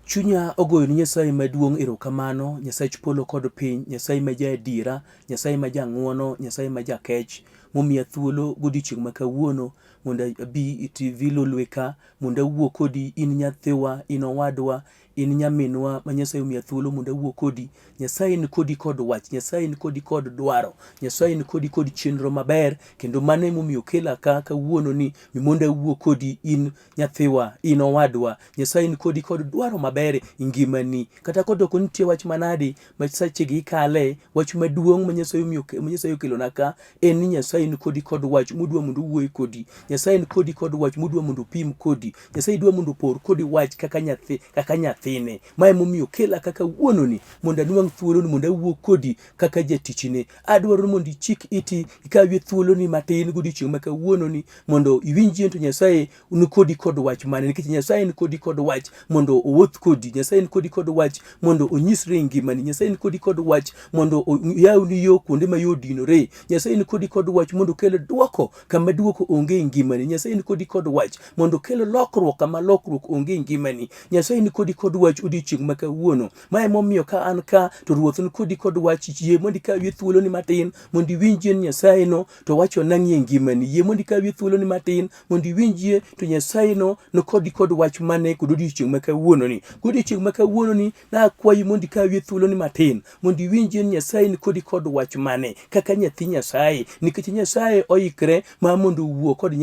Chunya ogoyo ni Nyasaye maduong' erokamano, Nyasaye polo kod piny, Nyasaye ma jaadiera, Nyasaye ma jang'uono, Nyasaye ma jakech, momiya thuolo godiochieng' ma kawuono mondo abi e TV Lolwe ka, mondo awuo kodi in nyathiwa, in owadwa, in nyaminwa ma Nyasaye omiya thuolo mondo awuo kodi. Nyasaye ni kodi kod wach, Nyasaye ni kodi kod dwaro, Nyasaye ni kodi kod chenro maber, kendo mano emomiyo okela ka kawuono ni mondo awuo kodi in nyathiwa, in owadwa. Nyasaye ni kodi kod dwaro maber e ngimani. Kata kodoko nitie wach manade ma sachegi ikale, wach maduong' ma Nyasaye okelona ka en ni Nyasaye ni kodi kod wach modwa mondo owuoye kodi. Nyasaye ni kodi kod wach modwa mondo opim kodi. Nyasaye dwa mondo opor kodi wach kaka nyathine. Ma emomiyo okela kaka wuono ni mondo anwang' thuolo ni mondo awuo kodi kaka jatichne. Adwaro mondo ichik iti ikawie thuolo ni matin godiochieng' ma kawuono ni mondo iwinjie to Nyasaye ni kodi kod wach mane, nikech Nyasaye ni kodi kod wach mondo owuoth kodi. Nyasaye ni kodi kod wach mondo onyisre ngimani. Nyasaye ni kodi kod wach mondo oyawni yo kuonde ma yo dinore. Nyasaye ni kodi kod wach mondo kel duoko kama duoko onge ngimani. Nyasaye ni kodi kod wach mondo kel lokruok kama lokruok onge ngimani. Nyasaye ni kodi kod wach odiochieng' ma kawuono. Ma emomiyo ka an ka to Ruoth ni kodi kod wach. Yie mondo ikawie thuolo ni matin mondo iwinjie Nyasaye no to wacho nang'ie ngimani. Yie mondo ikawie thuolo ni matin mondo iwinjie to Nyasaye no kodi kod wach mane kod odiochieng' ma kawuono ni. Godiochieng' ma kawuono ni nakwayi mondo ikawie thuolo ni matin mondo iwinjie Nyasaye ni kodi kod wach mane kaka nyathi Nyasaye, nikech Nyasaye oikre ma mondo owuo kod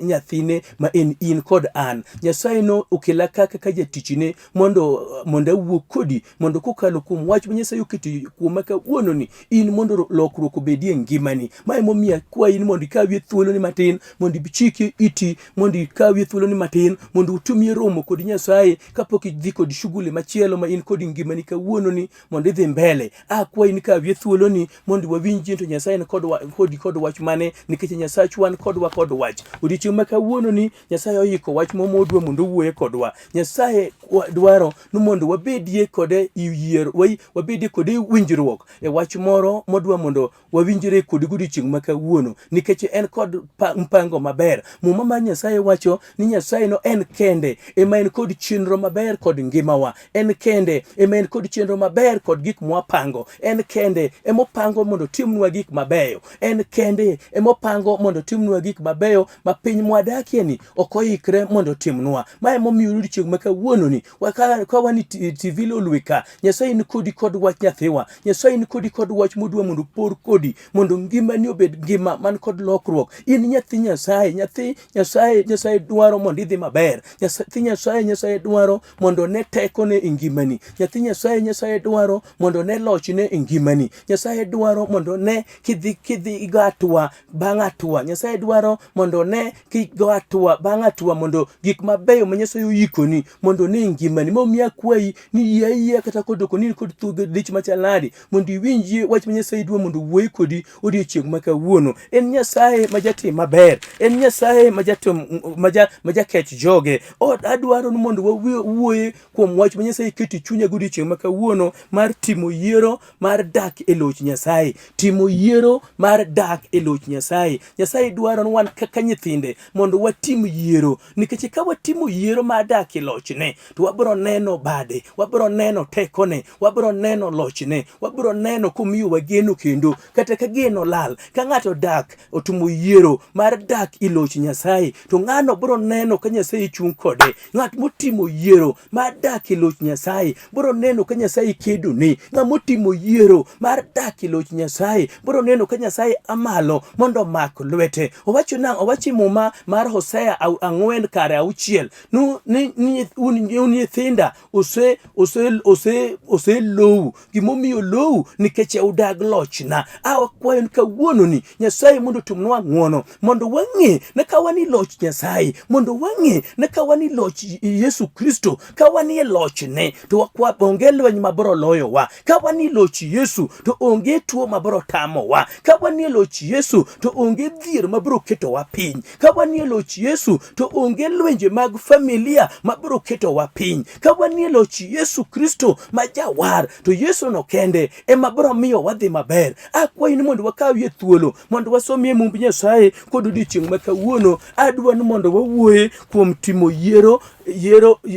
nyathine ma en in kod an. Nyasaye no okela kaka jatichne mondo awuo kodi, mondo kokalo kuom wach ma Nyasaye oketo kuoma kawuono ni in mondo lokruok obedie ngimani. Ma emomiyo akwayi ni mondo ikawie thuolo ni matin mondo ichiki iti, mondo ikawie thuolo ni matin mondo utumie romo kod Nyasaye kapok idhi kod shughuli machielo ma in kod ngimani kawuono ni mondo idhi mbele. Akwayi ni ikawie thuolo ni mondo wawinjie to Nyasaye ni kodi kod wach mane, nikech Nyasachwa ni kodwa kod wach. Odiochieng' ma kawuono ni Nyasaye oyiko wach modwa mondo owuoye kodwa. Nyasaye dwaro ni mondo wabedie kode yiero, wabedie kode winjruok e wach moro modwa mondo wawinjre kod godiochieng' ma kawuono, nikech en kod mpango maber. Muma mar Nyasaye wacho ni Nyasaye no en kende ema en kod chenro maber kod ngimawa. En kende ema en kod chenro maber kod gik mwapango. En kende ema opango mondo timnwa gik mabeyo. En kende ema opango mondo timnwa gik mabeyo ma piny mwadakie ni ok oikre mondo timnwa. Ma emomiyo odiochieng' ma kawuono ni ka wan TV Lolwe ka, Nyasaye ni kodi kod wach nyathiwa. Nyasaye ni kodi kod wach modwa mondo por kodi mondo ngimani obed ngima man kod lokruok. In nyathi Nyasaye, Nyasaye dwaro mondo idhi maber. Nyasaye dwaro mondo ne tekone e ngimani. Nyathi Nyasaye dwaro mondo ne lochne e ngimani. Nyasaye dwaro mondo ne kidhi igo atua bang' atua. Nyasaye dwaro mondo ne kigo atua bang' atua mondo gik mabeyo ma Nyasaye oyikoni mondo ne ngimani. Momiyo akwayi ni yie kata kodoko ni kod thugo lich machal nade mondo iwinjie wach ma Nyasaye dwa mondo wuoyi kodi odiochieng' ma kawuono. En Nyasaye ma jatim maber. En Nyasaye ma jakech joge. Adwaro ni mondo wawuoye kuom wach ma Nyasaye keto chunya godiochieng' ma kawuono mar timo yiero mar dak e loch Nyasaye. Timo yiero mar dak e loch Nyasaye. Nyasaye dwaro ni wan kaka nyithinde mondo watim yiero, nikech ka watimo yiero mar dak e lochne to wabiro neno bade, wabiro neno tekone, wabiro neno lochne, wabiro neno komiyo wageno kendo kata ka geno lal. Ka ng'ato dak otimo yiero mar dak e loch Nyasaye to ng'ano biro neno ka Nyasaye chung' kode. Ng'at motimo yiero mar dak e loch Nyasaye biro neno ka Nyasaye kedone. Ng'at motimo yiero mar dak e loch Nyasaye biro neno ka Nyasaye amalo mondo mak lwete. Owacho muma mar Hosea 4:6 un nyithinda oselou. Gimomiyo lou nikech udag lochna. Akwayo ni kawuono ni Nyasaye mondo otimnwa ng'wono mondo wang'e ne ka wani loch Nyasaye, mondo wang'e ne ka wani loch Yesu Kristo, ka wani e lochne to onge lweny mabiro loyowa. Ka wani loch Yesu to onge tuo mabiro tamowa. Ka wani loch Yesu to onge dhier mabiro ketowa piny. Ka wani loch Yesu to onge lwenje mag familia mabiro ketowa piny. Ka wani loch Yesu Kristo ma jawar to Yesu no kende ema biro miyo wadhi maber. Akwayi ni mondo wakawie thuolo mondo wasomie mumb Nyasaye kod odiochieng' ma kawuono. Adwa ni mondo wawuoye kuom timo yiero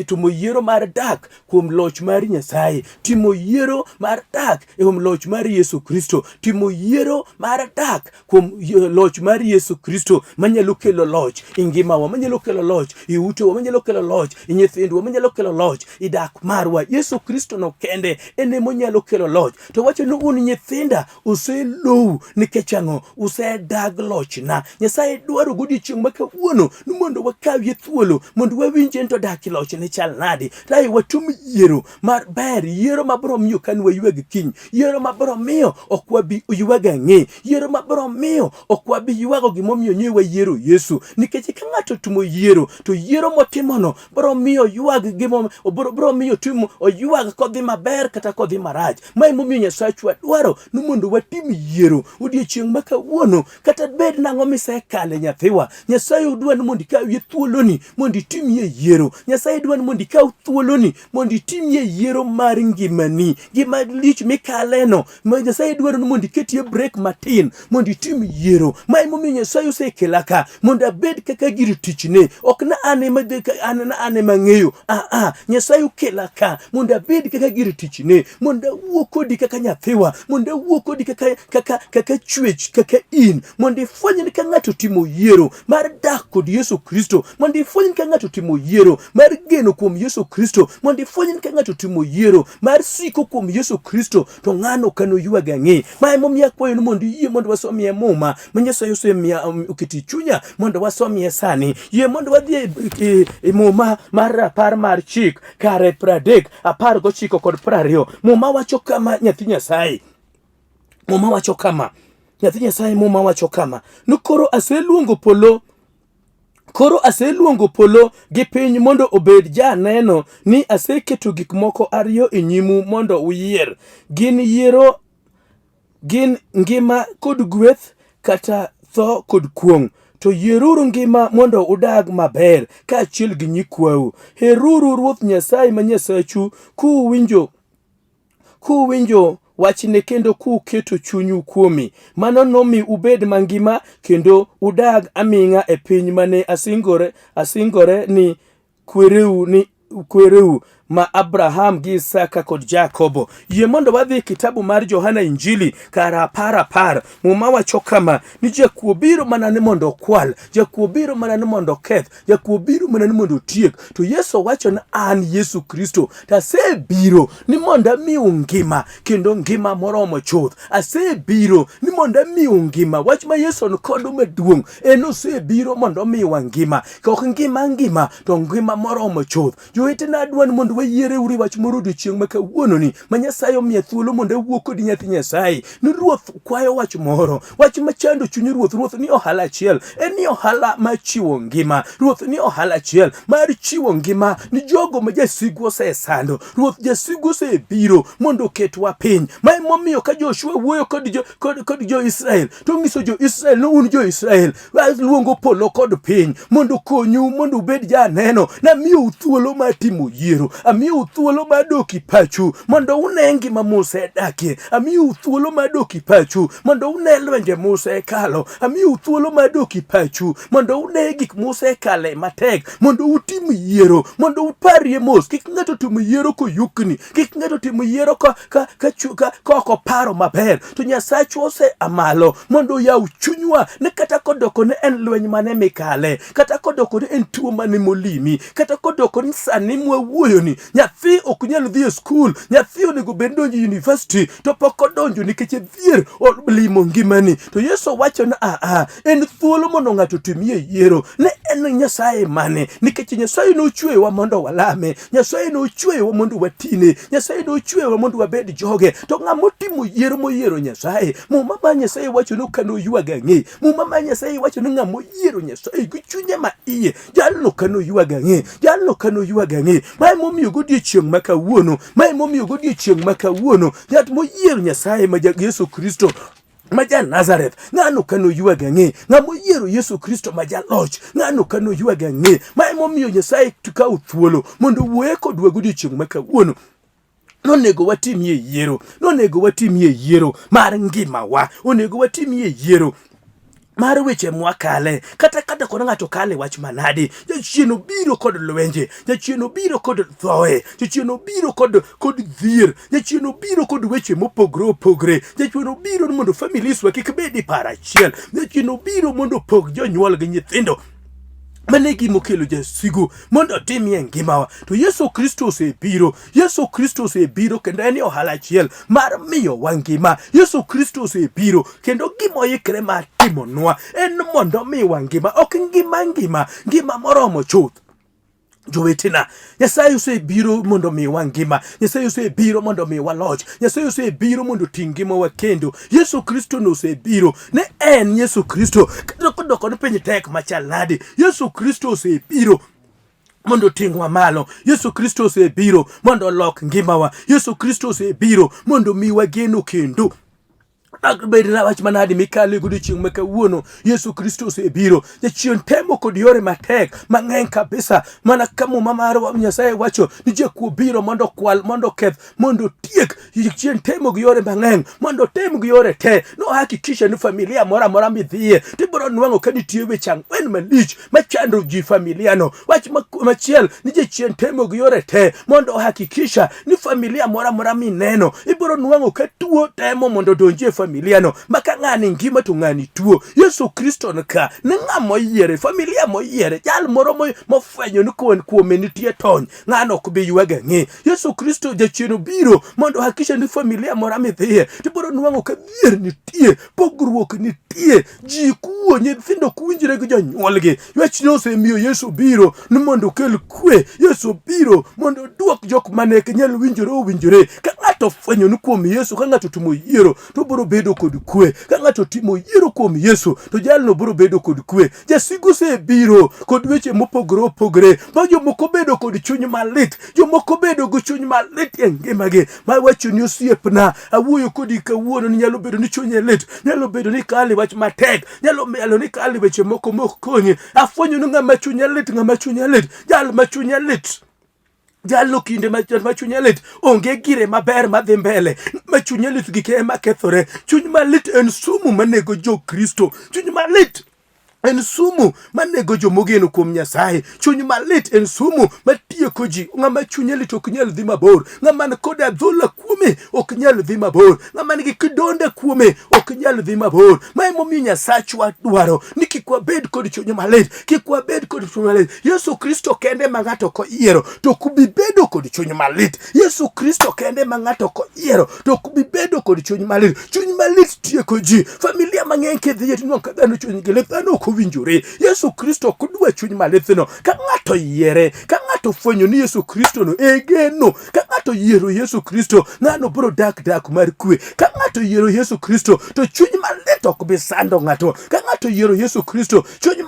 timo yiero mar dak kuom loch mar Nyasaye, timo yiero mar dak kuom loch mar Yesu Kristo, timo yiero mar dak kuom loch mar Yesu Kristo manyalo kelo loch e ngimawa, manyalo kelo loch e utewa, manyalo kelo loch e nyithindwa, manyalo kelo loch e dak marwa. Yesu Kristo no kende ene monyalo kelo loch. To wacho ni un nyithinda uselou nikech ang'o? Usedag lochna. Nyasaye dwaro godiochieng' ma kawuono ni mondo wakawie thuolo mondo wawinje to dak e lochne chal nade. Tae watum yiero mar ber, yiero mabiro miyo kan waywag kiny, yiero mabiro miyo ok wabi ywag ang'e, yiero mabiro miyo ok wabi ywago gimomiyo nye wayiero Yesu. Nikech ka ng'ato timo yiero to yiero motimono biro miyo ywag biro miyo timo oywag kodhi maber kata kodhi marach. Mae momiyo Nyasachwa dwaro ni mondo watim yiero odiochieng' ma kawuono. Kata bed nang'o misekale nyathiwa, Nyasaye dwaro ni mondo ikawie thuoloni mondo itimie yiero. Nyasaye dwaro ni mondo ikaw thuoloni mondo itimie yiero mar ngimani. Gima lich mikaleno, Nyasaye dwaro ni mondo iketie break matin mondo itim yiero. Mae momiyo Nyasaye osekela ka mondo abed kaka gir tichne, ok na ane mang'eyo. Nyasaye okela ka mondo abed kaka gir tichne, mondo awuo kodi kaka nyathiwa, mondo awuo kodi kaka chwech, kaka in, mondo ifweny ni ka ng'ato timo yiero mar dak kod Yesu Kristo, mondo ifweny ni ka ng'ato timo yiero mar geno kuom Yesu Kristo, mondo ifweny ni ka ng'ato timo yiero mar siko kuom Yesu Kristo, to ng'ano kano ywag ang'e. Mae momiyo akwayo ni mondo iyie mondo wasomie muma ma Nyasaye osemiya oketi chunya mondo wasomie sani. Yie mondo wadhi e muma mar rapar mar chik kare 30, 19 kod 20. Muma wacho kama, nyathi Nyasaye. Muma wacho kama, nyathi Nyasaye, muma wacho kama. Koro aseluongo polo gi piny mondo obed janeno ni aseketo gik moko ariyo e nyimu mondo uyier. Gin ngima kod gweth, kata tho kod kuong'. To yieruru ngima mondo udag maber kaachiel gi nyikwau. Heruru Ruoth Nyasaye ma Nyasachu kuwinjo wachne kendo kuketo chunyu kuome. Mano nomi ubed mangima kendo udag aming'a e piny mane asingore ni kwereu ma Abraham gi Isaka kod Jakobo. Yie mondo wadhi kitabu mar Johana Injili kara 10. Muma wacho kama ni jakuo biro mana ni mondo kwal, jakuo biro mana ni mondo keth, jakuo biro mana ni mondo tiek. To Yesu wacho na an Yesu Kristo tasebiro ni mondo amiu ngima kendo ngima moromo chuth. Asebiro ni mondo amiu ngima. Wach ma Yesu nkodo maduong' en osebiro mondo miwa ngima. Ok ngima to ngima moromo chuth. Jowetena adwa ni mondo wayiere uri wach moro odiochieng' ma kawuono ni ma Nyasaye omiya thuolo mondo awuo kodi nyathi Nyasaye. Ni Ruoth kwayo wach moro, wach machando chuny Ruoth. Ruoth ni ohala achiel, en ni ohala mar chiwo ngima. Ruoth ni ohala achiel mar chiwo ngima ni jogo ma jasigu osesando. Ruoth jasigu osebiro mondo oketwa piny. Mae momiyo ka Joshua wuoyo kod jo-Israel, to ng'iso jo-Israel no un jo-Israel luongo polo kod piny mondo konyu mondo ubed janeno na miyo thuolo mar timo yiero. Amiyo thuolo mar doki pachu mondo une ngima Musa dakie. Amiyo thuolo mar doki pachu mondo une lwenje Musa kalo. Amiyo thuolo mar doki pachu mondo une gik Musa kale matek, mondo utim yiero, mondo uparie mos. Kik ng'ato timo yiero koyukni, kik ng'ato timo yiero ko paro maber. To Nyasachu ose amalo mondo yaw chunywa ne kata kodoko ne en lweny mane mikale, kata kodoko ne en tuo mane molimi, kata kodoko ni sani mwawuoyo ni nyathi ok nyal dhi e skul, nyathi onego bed donjo university to pok odonjo nikech dhier olimo ngimani. To Yesu wacho na en thuolo mondo ng'ato timie yiero. Ne en Nyasaye mane, nikech Nyasaye nochweyowa mondo walame, Nyasaye nochweyowa mondo watine, Nyasaye nochweyowa mondo wabed joge. To ng'ama timo yiero moyiero Nyasaye, muma ma Nyasaye wacho no kano ywag ang'e. Muma ma Nyasaye wacho ni ng'ama oyiero Nyasaye gi chunye ma iye, jalno kano ywag ang'e, jalno kano ywag ang'e. Mae momiyo godiochieng' ma kawuono, mae momiyo godiochieng' ma kawuono jat moyiero Nyasaye ma Yesu Kristo ma ja Nazareth, ng'ano kano ywag ang'e. Ng'ama oyiero Yesu Kristo ma jaloch, ng'ano kano ywag ang'e. Mae momiyo Nyasaye tukaw thuolo mondo wuoye kodwa godiochieng' ma kawuono. Nonego watimie yiero, nonego watimie yiero mar ngimawa, onego watimie yiero mar weche mwakale kata kono ng'ato kale wach manadi jachien obiro kod lwenje jachien obiro kod thoe jachien obiro kod dhier jachien obiro kod weche mopogre opogre jachien obiro mondo families wa kik bedi para achiel jachien obiro mondo opog jonyuol gi nyithindo mane gimo kelo jasigu mondo otimie ngimawa to Yesu Kristo osebiro kendo en ohala achiel mar miyo wa ngima Yesu Kristo osebiro kendo gimo ikre mar timonwa en mondo miwa ngima ok ngima moromo chuth jowetena Nyasaye osebiro mondo miwa ngima Nyasaye osebiro mondo miwa loch Nyasaye osebiro mondo ting ngima kendo Yesu Kristo nosebiro ne en Yesu Kristo kodoko piny tek machal nadi Yesu Kristo osebiro mondo tingwa malo Yesu Kristo osebiro mondo olok ngimawa Yesu Kristo osebiro mondo miwa geno kendo Akbedna wach manadi mikale gudu chieng' makawuono Yesu Kristo osebiro jachien temo kod yore matek mang'eny kabisa mana kamo mamaro Nyasaye wacho ni jakuo biro mondo kwal mondo keth mondo tiek jachien temo gi yore mang'eny mondo tem gi yore te no hakikisha ni familia mora midhie tibro nwang'o ka nitie weche ang'wen malich machando ji familia no wach machiel ni jachien temo gi yore te mondo hakikisha ni familia mora mineno ibro nwang'o ka tuo temo mondo donje familia no maka ng'ani ngima to ng'ani tuo Yesu Kristo nka ne ng'amo yiere familia moyiere jal moro mofwenyo ni kuome nitie tony ng'ano ok bi ywage ng'i Yesu Kristo jachien biro mondo hakisha ni familia moro midhie tibiro nwang'o ka dhier nitie pogruok nitie ji kuo nyithindo kuwinjre gi jonyuolgi ywach nosemiyo Yesu biro ni mondo kel kwe Yesu biro mondo duok jok mane nyalo winjore ka ng'ato fwenyo ni kuom Yesu ka ng'ato timo yiero to biro bedo kod kwe ka ng'ato timo yiero kuom Yesu to jalno biro bedo kod kwe jasigu osebiro kod weche mopogore opogore ma jomoko bedo kod chuny malit jomoko bedo go chuny malit e ngimagi ma wacho ni osiepna awuoyo kodi kawuono ni nyalo bedo ni chunye lit nyalo bedo ni kali wach matek nyalo ni kali weche moko konyi afwenyo ni ng'ama chunye lit jal ma chunye lit Jallo kinde machunya lit onge gire maber madhi mbele machunya lit gike makethore chuny malit en sumu manego jo Kristo chuny malit en sumu manego jomogeno kuom Nyasaye chuny malit en sumu matieko ji ng'ama chunye lit ok nyal dhi mabor ng'ama kod adhola kuome ok nyal dhi mabor ng'ama nigi kidonde kuome ok nyal dhi mabor ma emomiyo Nyasachwa dwaro ni kik wabed kod chuny malit Yesu Kristo kende ma ng'ato koyiero to kubi bedo kod chuny malit Yesu Kristo kende ma ng'ato koyiero to kubi bedo kod chuny malit tieko ji familia mang'eny kedhiye tinwa ka dhano chuny gi lit dhano winjore Yesu Kristo kudwa chuny malithno ka ng'ato yiere ka ng'ato fwenyo ni Yesu Kristo no egeno ka ng'ato yiero Yesu Kristo ng'ano bro dak mar kwe ka ng'ato yiero Yesu Kristo to chuny malit ok bi sando ng'ato ka ng'ato yiero Yesu Kristo chuny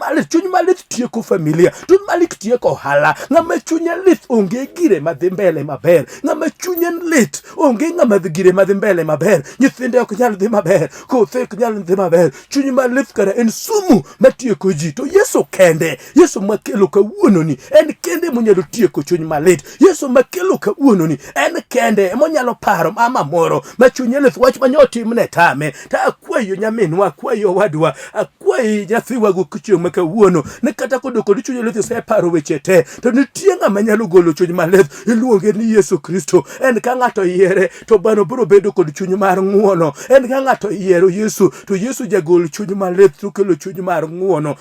malit tieko familia chuny malit tieko hala ng'ama chunye lit onge gire madhi mbele maber ng'ama chunye lit onge ng'ama gire madhi mbele maber nyithinde ok nyal dhi maber kothe ok nyal dhi maber chuny malit kara en sumu tieko ji to Yesu kende Yesu makelo kawuono ni en kende monyalo tieko chuny malit Yesu makelo kawuono ni en kende monyalo paro mama moro ma chunye lit wach manyotimne tame ta akwayo nyaminwa akwayo wadwa akwayo nyathiwa go kichieng' makawuono ne kata kodoko ni chunye lit oseparo weche te to nitie ng'ama nyalo golo chuny malit iluonge ni Yesu Kristo en ka ng'ato yiere to bano biro bedo kod chuny mar ng'uono en ka ng'ato yiero Yesu to Yesu jagol chuny malit to kelo chuny mar ng'uono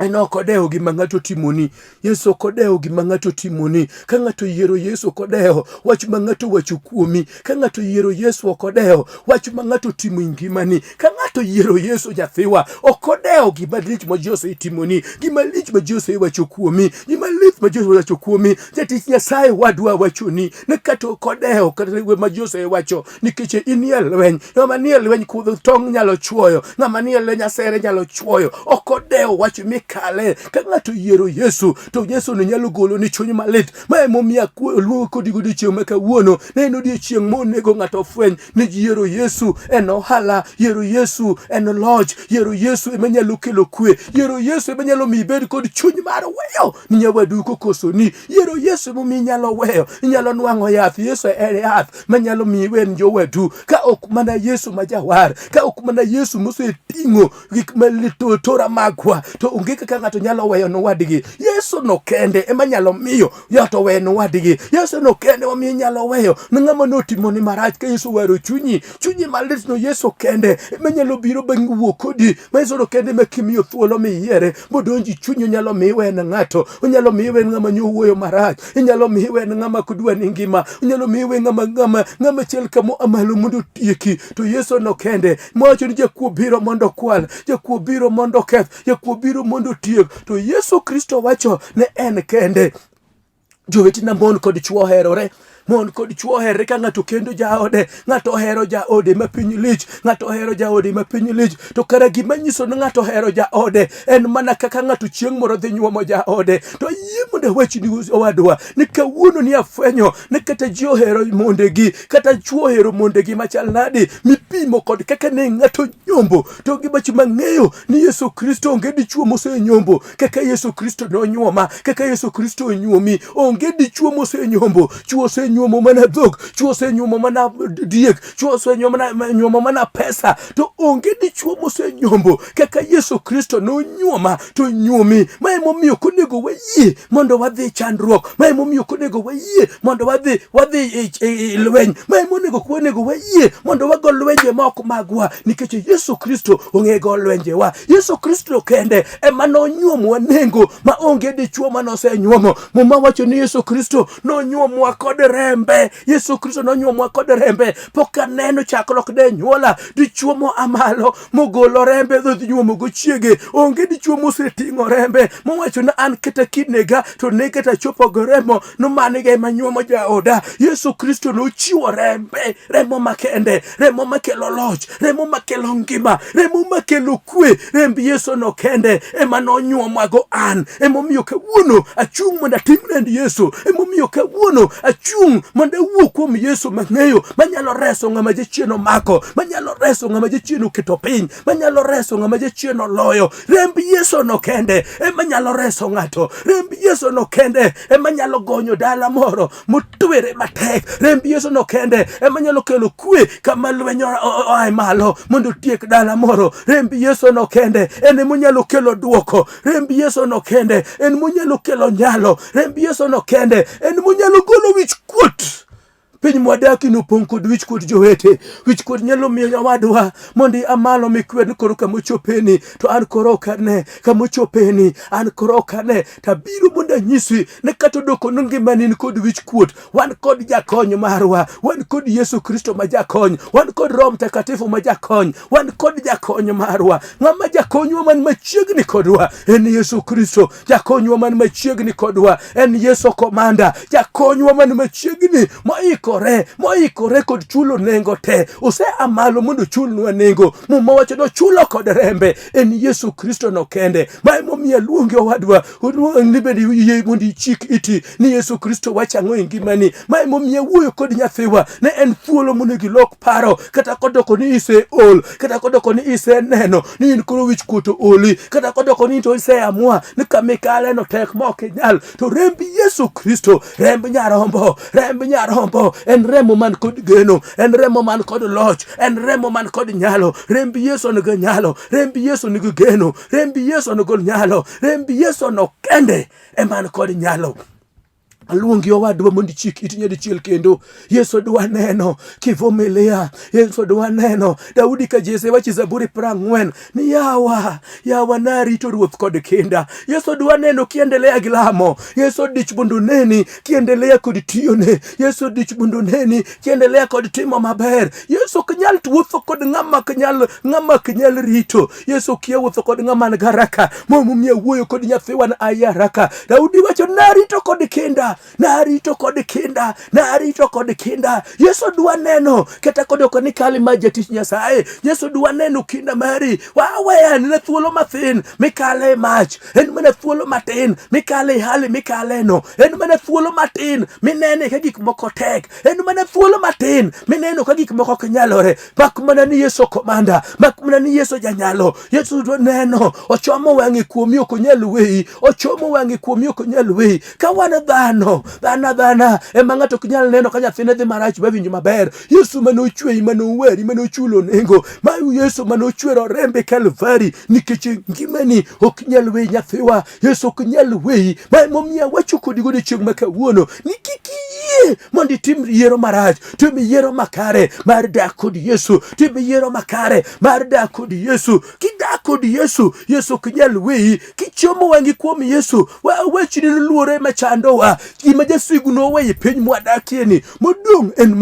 eno kodeo gima ng'ato timoni Yesu kodeo gima ng'ato timoni ka ng'ato yiero Yesu kodeo wach ma ng'ato wacho kuomi ka ng'ato yiero Yesu kodeo wach ma ng'ato timo ngimani ka ng'ato yiero Yesu nyathiwa okodeo gima lich ma Jose timoni gima lich ma Jose wacho kuomi gima lich ma Jose wacho kuomi jatich Nyasaye wadwa wachoni ne kata kodeo kata ma Jose wacho nikech inie lweny ng'ama nie lweny kudho tong' nyalo chuoyo ng'ama nie lweny asere nyalo chuoyo okodeo wach kale ka ng'ato yiero Yesu to Yesu no nyalo golo ni chuny malit ma emomiyo luongo kodi godiechieng' makawuono ne en odiechieng' monego ng'ato fweny ni yiero Yesu en ohala yiero Yesu en loch yiero Yesu ema nyalo kelo kwe yiero Yesu ema nyalo mi bed kod chuny mar weyo ni duko kosoni yiero Yesu momi nyalo weyo inyalo nwang'o yath Yesu en yath manyalo miyi wen jowedu ka ok mana Yesu ma jawar ka ok mana Yesu moseting'o gik malito tora magwa to onge kaka ng'ato nyalo weyo nowadgi Yesu no kende ema nyalo miyo yato weyo nowadgi Yesu no kende omiyo nyalo weyo ng'ama notimo ni marach ka Yesu waro chunyi malit no Yesu kende ema nyalo biro bang' wuok kodi ma Yesu no kende ma kimiyo thuolo miyiere bodonji chunyi nyalo miwe na ng'ato onyalo miwe ng'ama nyowuoyo marach inyalo miwe ng'ama kudwa ni ngima inyalo miwe ng'ama chel kamo amalo mondo tieki to Yesu no kende mowacho ni jakuo biro mondo kwal jakuo biro mondo keth jakuo biro mondo tiek to Yesu Kristo wacho ne en kende. Jowetina mon kod chuo herore mon kod chuo herre ka ng'ato kendo jaode ng'ato hero jaode ma piny lich ng'ato hero jaode ma piny lich to kara gima nyiso ni ng'ato hero jaode en mana kaka ng'ato chieng' moro dhi nyuomo jaode to yie mondo wachni owadwa ni kawuono ni afwenyo ni kata ji ohero mondegi kata chuo hero mondegi machal nadi mipimo kod kaka ne ng'ato nyombo to gimachi mang'eyo ni Yesu Kristo onge dichuo mosenyombo kaka Yesu Kristo nonyuoma kaka Yesu Kristo onyuomi onge dichuo mosenyombo chuo nyuomo mana dhok chuo senyuomo mana diek chuo senyuomo mana pesa to onge dichuo mosenyombo kaka Yesu Kristo nonyuoma to nyuomi ma emomiyo konego wayie mondo wadhi chandruok ma emomiyo konego wayie mondo wadhi lweny ma emonego wayie mondo wagol lwenje moko magwa nikech Yesu Kristo ongego lwenjewa Yesu Kristo kende ema nonyuomwa nengo ma onge dichuo manosenyuomo muma wacho ni Yesu Kristo nonyuomwa kod rembe Yesu Kristo nonyuomwa kod rembe poka neno chakruok de nyuola dichuo mo amalo mogolo rembe dhi nyuomo go chiege onge dichuo moseting'o rembe mowacho na an kata kinega to ne kata chopo go remo no manige manyuomo jaoda Yesu Kristo nochiwo remo makende remo makelo loch remo makelo ngima remo makelo kwe rembi Yesu no kende ema nonyuomwa go an emomiyo kawuono achung' mondo atimne Yesu emomiyo kawuono achung' mondo awuo kuom Yesu mang'eyo manyalo reso ng'ama jachieno mako manyalo reso ng'ama jachieno keto piny manyalo reso ng'ama jachieno loyo rembi Yesu no kende ema nyalo reso ng'ato rembi Yesu no kende ema nyalo gonyo dala moro motwere matek rembi Yesu no kende ema nyalo kelo kwe kama lweny oae malo mondo tiek dala moro rembi Yesu no kende en ema nyalo kelo duoko rembi Yesu no kende en monyalo kelo nyalo rembi Yesu no kende en monyalo golo wich kuot piny mwadaki no pong' kod wich kuot jowete wich kuot nyalo miyo nyawadwa mondi amalo mikwed koro kamochopeni to an koro kane kamochopeni an koro kane tabiro mondo anyisi ne kata doko ngimani kod wich kuot wan kod jakony marwa wan kod Yesu Kristo ma jakony wan kod Roho Mtakatifu ma jakony wan kod jakony marwa ng'ama jakonywa man machiegni kodwa en Yesu Kristo jakonywa man machiegni kodwa en Yesu komanda jakonywa man machiegni moikore kod chulo nengo te ose amalo mondo chulnwa nengo muma wacho no chulo kod rembe en Yesu Kristo no kende ma emomiyo luongi owadwa ni bende yie mondo ichik iti ni Yesu Kristo wachang'o e ngimani ma emomiyo wuoyo kod nyathiwa ne en thuolo monego ilok paro kata kodoko ni ise ol kata kodoko ni ise neno ni in koro wich kuoto oli kata kodoko ni to ise amua ni kamikale no tek mok inyal to rembi Yesu Kristo remb nyarombo en remo man kod geno en remo man kod loch en remo man kod nyalo rembi Yesu nigo nyalo rembi Yesu nigo geno rembi Yesu nigo nyalo rembi Yesu no kende eman kod nyalo aluongi owadwa mondo chik itinya dichiel kendo Yesu dwa neno kivumilia Yesu dwa neno Daudi ka Jese wachi Zaburi 40 ni yawa narito ruoth kod kinda Yesu dwa neno kiendelea gilamo Yesu dich bondo neni kiendelea kod tiyone Yesu dich bondo neni kiendelea kod timo maber Yesu kanyal tuotho kod ng'ama kanyal rito Yesu kiewuotho kod ng'ama garaka momiyo wuoyo kod nyathiwa na ayaraka Daudi wacho narito kod kinda narito kod kinda Yesu dwa neno kata kodoko ni kali ma jatich Nyasaye Yesu dwa neno kinda mari wawe ne thuolo mathin mikale mach en mana thuolo matin mikale hali mikale no en mana thuolo matin minene ka gik moko tek en mana thuolo matin mineno ka gik moko kanyalore mak mana ni Yesu komanda mak mana ni Yesu janyalo Yesu dwa neno ochomo wangi kuomi okonyal weyi ochomo wangi kuomi okonyal weyi ka wan dhano ema ng'ato oknyal neno ka nyathine dhi marach bawinjo maber Yesu manochweyi manoweri manochulo nengo ma Yesu manochwero rembe Kalvari nikech ngimani oknyal weyi nyathiwa Yesu oknyal weyi ma momiya wacho kodi gode chieng' ma kawuono ni kik iyie mondo itim yiero marach tim yiero makare mar dak kod Yesu tim yiero makare mar dak kod Yesu kidak kod Yesu Yesu oknyal weyi kichomo wangi kuom Yesu wechni luore machandowa gima jasigu noweyi piny mwadakie ni modong' en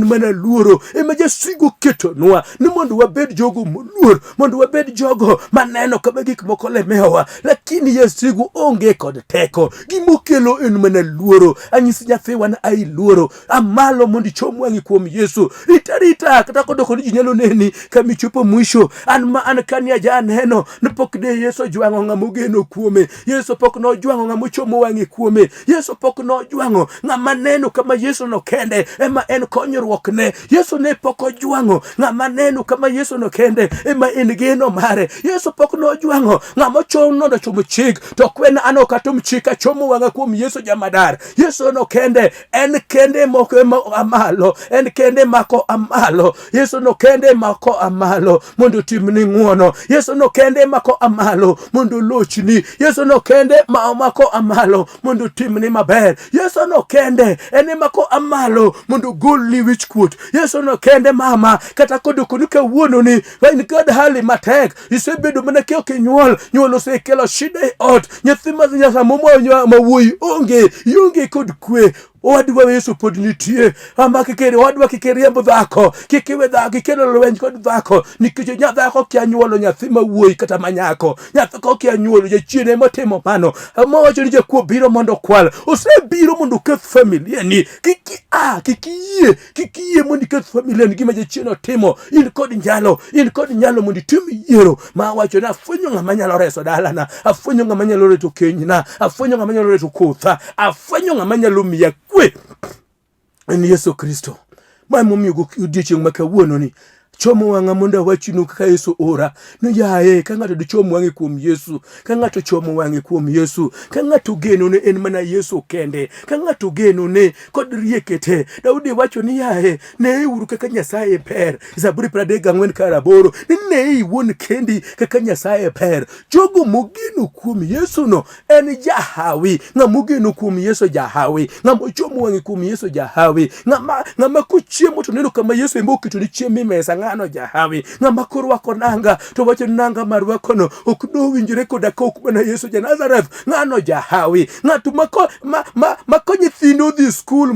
mana luoro ema jasigu ketonwa ni mondo wabed jogo moluor mondo wabed jogo maneno kama gik moko lemewa lakini jasigu onge kod teko gimokelo en mana luoro anyisi nyathiwa na ai luoro amalo mondo ichom wangi kuom Yesu rita kata kodoko ni jinyalo neni kamichopo mwisho an kania janeno nipok de Yesu jwango ng'amogeno kuome Yesu pok no jwango ng'amochomo wangi kuome Yesu pok no jwango ng'ama neno kama Yesu no kende ema en konyruok ne Yesu ne pok ojwango ng'ama neno kama Yesu no kende ema en geno mare Yesu pok no jwango ng'ama chono ndo chomo chik to kwena ano katum chika chomo wanga kuom Yesu jamadar Yesu no kende en kende moko amalo en kende mako amalo Yesu no kende mako amalo mondo timni ng'uono Yesu no kende mako amalo mondo lochni Yesu no kende mako amalo mondo timni maber Yesu no kende ene mako amalo mondo golni wichkuot Yesu no kende mama kata kodoko ni kawuono ni in God hali matek isebedo mana kio kinyuol osekelo shida e ot nyathi ma nyasa momo mawuoyi onge kod kwe wadwa Yesu pod nitie ama kikere wadwa kikeriembo dhako kikiwe dhako kikelo lwenj kod dhako nikech nyadhako kia nyuolo nyathi mawuoyi kata manyako nyathako kia nyuolo jachiene motimo mano amowacho ni jakuo biro mondo kwal osebiro mondo keth familia ni kikiyie mondo keth familia ni gima jachiene otimo in kod nyalo mondo itim yiero ma wacho na afwenyo ng'ama nyalo reso dalana afwenyo ng'ama nyalo reto kenyna afwenyo ng'ama nyalo reto kotha afwenyo ng'ama nyalo miya kwe en Yesu Kristo ma momiyo odiechieng' ma kawuono ni chomo wanga mondo wachinu kaka Yesu ora no yae ka ng'ato dichomo wange kuom Yesu ka ng'ato chomo wange kuom Yesu ka ng'ato geno ne en mana Yesu kende ka ng'ato geno ne kod riekete Daudi wacho ni yae ne uru kaka Nyasaye per Zaburi 34 karaboro ne iwuon kendi kaka Nyasaye per jogo mogeno kuom Yesu no en jahawi ng'amogeno kuom Yesu jahawi ng'amochomo wange kuom Yesu jahawi ng'ama kuchiemo to neno kama Yesu emokito ni chiemo mesa ng'ano jahawi ng'ama korwako nanga to wacho nanga marwako no ok dowinjore koda kok mana Yesu ja Nazareth ng'ano jahawi ng'atu mako nyithindo dhi skul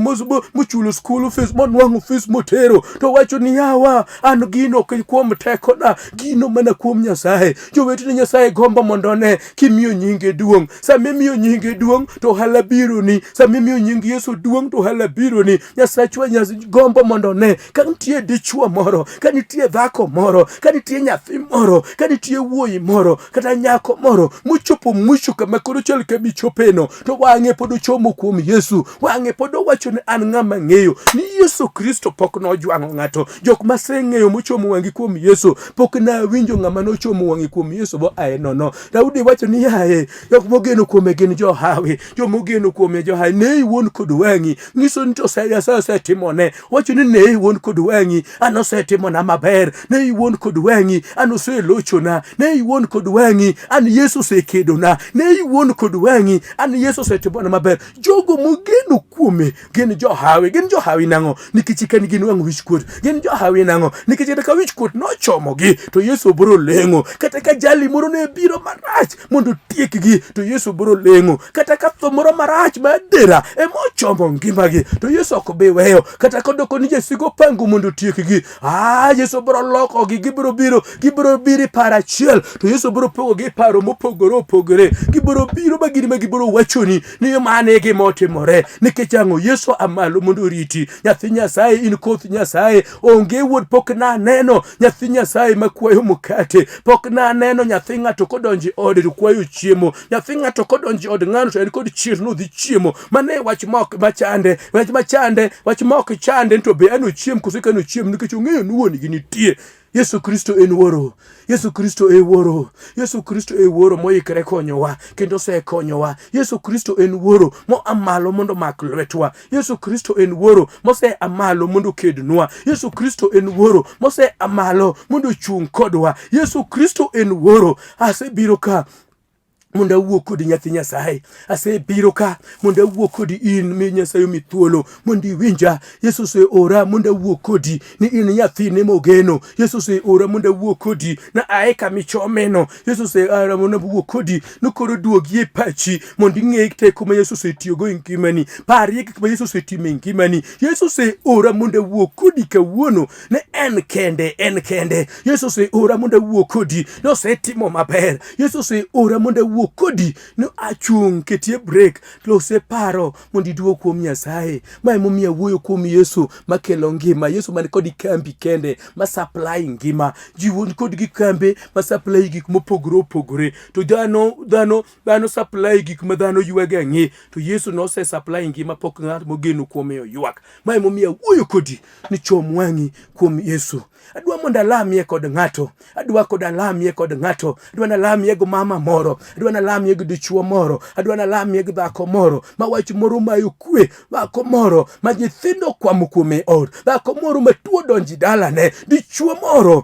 mochulo skul fees monwang'o fees motero to wacho ni yawa an gino kuom teko na gino mana kuom Nyasaye jowetene Nyasaye gombo mondo ne kimiyo nyinge duong' samimiyo nyinge duong' to hala biro ni samimiyo nyinge Yesu duong' to hala biro ni Nyasachwa gombo mondo ne ka nitie dichwo moro ka nitie dhako moro ka nitie nyathi moro ka nitie wuoyi moro kata nyako moro muchopo mwisho kama koro chal kamichopeno to wang'e pod ochomo kuom Yesu wang'e pod owacho ni an ng'ama ng'eyo ni Yesu Kristo pok nojwang'o ng'ato jok maseng'eyo mochomo wangi kuom Yesu pok na winjo ng'ama nochomo wangi kuom Yesu bo ae nono Daudi wacho ni yae jok mogeno kuome gin johawi jomogeno kuome johawi ne iwuon kod wangi nyiso ni to osetimone wacho ni ne iwuon kod wangi anosetimona maber ne iwuon kod wangi anoselochona ne iwuon kod wangi an Yesu sekedona ne iwuon kod wangi an Yesu setimona maber jogo mogeno kuome gin johawi nang'o nikech ka gin wang' wichkuot gin johawi nang'o nikech ka wichkuot nochomogi to Yesu biro leng'o kata ka jali moro ne biro marach mondo tiekgi to Yesu biro leng'o kata ka tho moro marach madera emochomo ngimagi to Yesu ok bi weyo kata kodoko ni jasigo pango mondo tiekgi Yesu bro loko gibro biro para achiel to Yesu bro pogo gi paro mopogore gibro biro bagiri magibro wachoni ni mane gi motimore nikech ang'o Yesu amalo mondo riti nyathi Nyasaye in koth Nyasaye onge wuod pok na neno nyathi Nyasaye makwayo mukate pok na neno nyathi ng'ato kodonji ode to kwayo chiemo nyathi ng'ato kodonji od ng'ato to en kod chir no dhi chiemo mane wach mok machande wach mok chande to be ano chiem koseka no chiem nikech ong'eyo nuoni gi nitie Yesu Kristo en wuoro Yesu Kristo e wuoro Yesu Kristo e wuoro moikre konyowa kendo se konyowa Yesu Kristo en wuoro mo amalo mondo mak lwetwa Yesu Kristo en wuoro mose amalo mondo kednwa Yesu Kristo en wuoro mose amalo mondo chung kodwa Yesu Kristo en wuoro asebiro ka Munda wuo kodi nyathi Nyasaye asebiro ka munda wuo kodi in mi Nyasaye mi thuolo mondi winja Yesu se ora munda wuo kodi ni in nyathi ne mogeno Yesu se ora munda wuo kodi na aeka mi chomeno Yesu se ora munda wuo kodi no koro duogi e pachi mondi ng'e te kuma Yesu se tiyogo ngimani pari kuma Yesu se timo ngimani Yesu se ora munda wuo kodi kawuono ne en kende Yesu se ora munda wuo kodi no se timo maber Yesu se ora munda kodi no achung ketie break lo se paro mondi duo kuom Nyasaye mai momia wuoyo kuom Yesu makelo ngima Yesu man kodi kambi kende ma supply ngima jiwon kodi gi kambe ma supply gik mopogore to dano supply gik ma dhano yuaga ng'e to Yesu no se supply ngima pok ng'at mogeno kuom yuak mai momia wuoyo kodi ni chom wang'i kuom Yesu adwa monda lamie kod ng'ato adwa na lamie go mama moro adwa na lamie go dichuo moro adwa na lamie go dhako moro ma wach moro mayo kwe dhako moro ma nyithindo kwamo kuome od dhako moro ma tuo donji dalane dichuo moro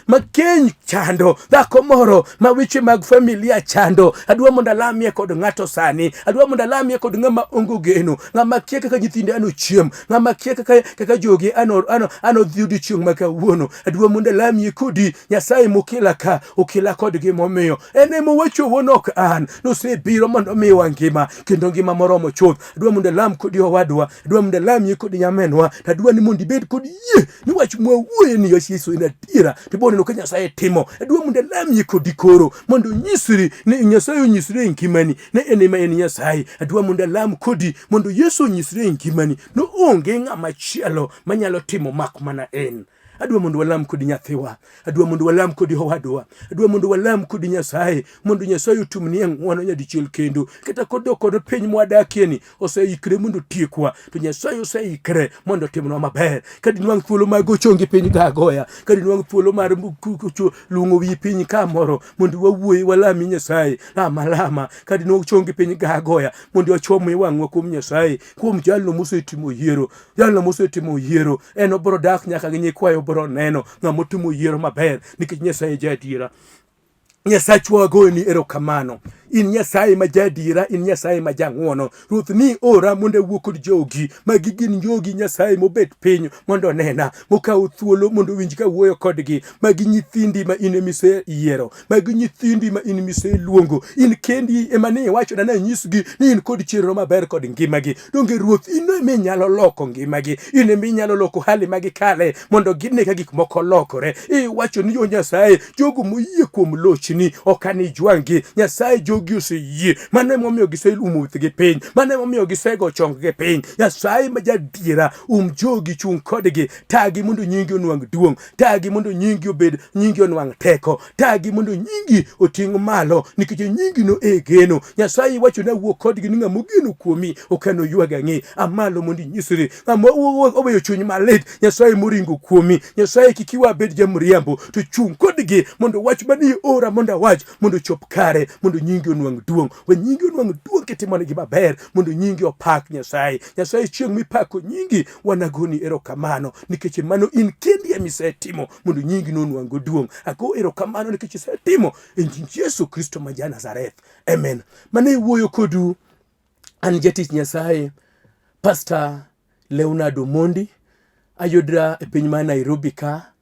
ma keny chando dhako moro ma weche mag familia chando adwa monda lamie kod ng'ato sani adwa monda lamie kod ng'ama ongo geno ng'ama kia kaka nyithinde ano chiem ng'ama kia kaka jogi ano dhiudi chieng' maka wuono adwa monda lamie kodi Nyasaye mokela ka okela kod gimomiyo ene mowacho wonok an no se biro mondo miwa ngima kendo ngima moromo chuth adwa monda lam kodi owadwa adwa monda lamie kodi nyamenwa adwa ni mondi bed kodi yie ni wach mwawuoye ni Yesu ina tira to bono ka Nyasaye timo adwa monda lamie kodi koro mondo nyisri ni Nyasaye onyisre ngimani ne ene ma en Nyasaye adwa monda lam kodi mondo Yesu onyisre ngimani no onge ng'ama chielo manyalo timo mak mana en adwa mondo walam kodi nyathiwa adwa mondo walam kodi owadwa adwa mondo walam kodi Nyasaye mondo Nyasaye otumni ng'wono nyadichiel kendo kata kod piny mwadakie ni oseikre mondo tiekwa to Nyasaye oseikre mondo timnwa maber kadi nwang' thuolo mag ochongi piny gagoya kadi nwang' thuolo mar lungo wi piny kamoro mondo wawuoyi walami Nyasaye lama kadi nwang' chongi piny gagoya mondo wachomo wang'wa kuom Nyasaye kuom jalno mosetimo yiero en obro dak nyaka gi nyikwayo bro neno ng'ama timo yiero maber nikech Nyasaye jadiera Nyasachwa goni erokamano in Nyasaye ma jadira in Nyasaye ma jang'wono ruth ni ora mondo wuo kod jogi magi gin jogi Nyasaye mobet piny mondo nena mokawo thuolo mondo winj ka wuoyo kodgi magi nyithindi ma in mise yiero magi nyithindi ma in mise luongo in kendi ema ne wacho na nyisgi ni in kod chenro maber kod ngimagi donge ruoth in ema nyalo loko ngimagi in ema nyalo loko hali magi kale mondo ginne ka gik moko lokore wacho ni yo Nyasaye jogo moyie kuom lochni okani jwangi Nyasaye jogi oseyie mano emomiyo giselumo withgi piny mano emomiyo gisego chonggi piny Nyasaye ma jadiera jogi chung kodgi tagi mondo nyingi onwang' duong' tagi mondo nyingi obed nyingi onwang' teko tagi mondo nyingi oting' malo nikech nyingi no geno Nyasaye wacho na wuo kodgi ni ng'ama ogeno kuomi okano yuaga ng'i amalo mondo nyisri ng'ama oweyo chuny malit Nyasaye moringo kuomi Nyasaye kikiwa bed jamriambo to chung kodgi mondo wach mani ora mondo wach mondo chop kare mondo nyingi onwang' duong' we nyingi onwang' duong' kitimo negi maber mondo nyingi opak Nyasaye chieng' mipako nyingi wanagoni erokamano nikech mano in kendi emisetimo mondo nyingi nonwang' duong' ago erokamano nikech isetimo e Yesu Kristo ma Nazareth amen mane wuoyo kodu an jatich Nyasaye Pastor Leonard Mondi ayudra e piny ma Nairobi ka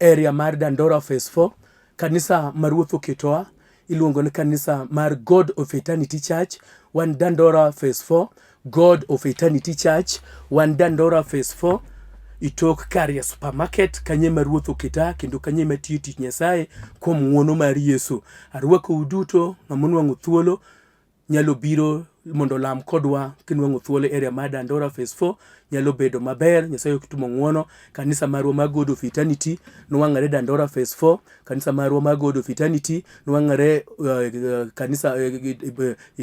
area mar Dandora phase 4 kanisa maruoth oketoa iluongo ni kanisa mar God of Eternity Church one Dandora phase 4 God of Eternity Church one Dandora phase 4 itok kar supermarket kanye ma ruoth oketa kendo kanye ma tiyo tich Nyasaye kuom ng'wono mar Yesu. Arwako uduto ng'amonwang'o thuolo nyalo biro mondo lam kodwa kinwang'o thuolo area mar Dandora phase 4 nyalo bedo maber. Nyasaye okitumo ng'wono. Kanisa marwa mar God of Eternity nwang'are Dandora phase 4. Kanisa marwa mar God of Eternity nwang'are kanisa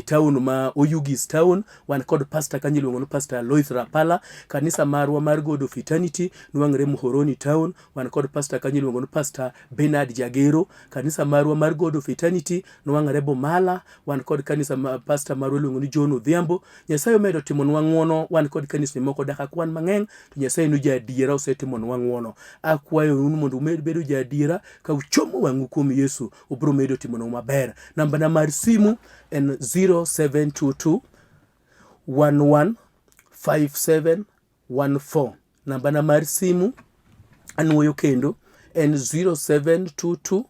town ma Oyugis town. Wan kod pastor kanyo iluongo ni Pastor Lois Rapala. Kanisa marwa mar God of Eternity nwang'are Muhoroni town. Wan kod pastor kanyo iluongo ni Pastor Bernard Jagero. Kanisa marwa mar God of Eternity nwang'are Bomala. Wan kod kanisa pastor marwa iluongo ni John Odhiambo. Nyasaye omedo timonwa ng'wono. Wan kod kanisa moko dak akwan mang'eny to Nyasaye no jaadiera osetimonwa ng'wono. Akwayo unu mondo umed bedo jaadiera ka uchomo wang'u kuom Yesu obro medo timonwa maber. Namba na mar simu en 0722 115714. Namba na mar simu anuoyo kendo en 0722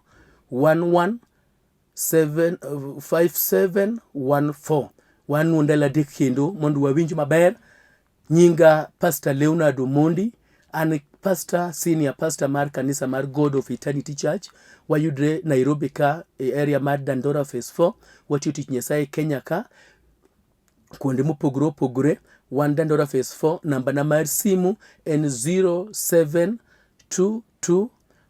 115714. Wan ndela dek kendo mondo wawinj maber. Nyinga Pastor Leonard Omondi, an pastor, senior pastor mar kanisa mar God of Eternity Church. Wayudre Nairobi ka area mar Dandora phase 4. Watiyo tich Nyasaye Kenya ka kuonde mopogore opogore. Wan Dandora phase 4. Namba na mar simu en 0722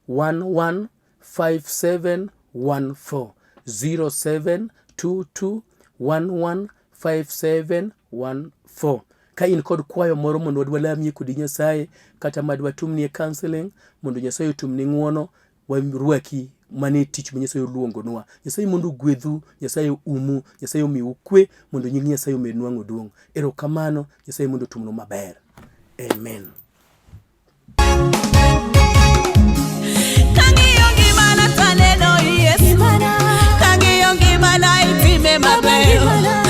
115714. 0722 115714. Ka in kod kwayo moro mondo wadwalamie kodi Nyasaye kata madwa tumnie counseling mondo Nyasaye otumni ng'wono, warwaki mane tich ma Nyasaye oluongonwa. Nyasaye mondo gwedhu, Nyasaye umu, Nyasaye omiu kwe mondo nying Nyasaye omed nwang'o duong'. Erokamano, Nyasaye mondo otumnu maber. Amen. Kangiyo ngimana taneno Yesu, kangiyo ngimana itime maber.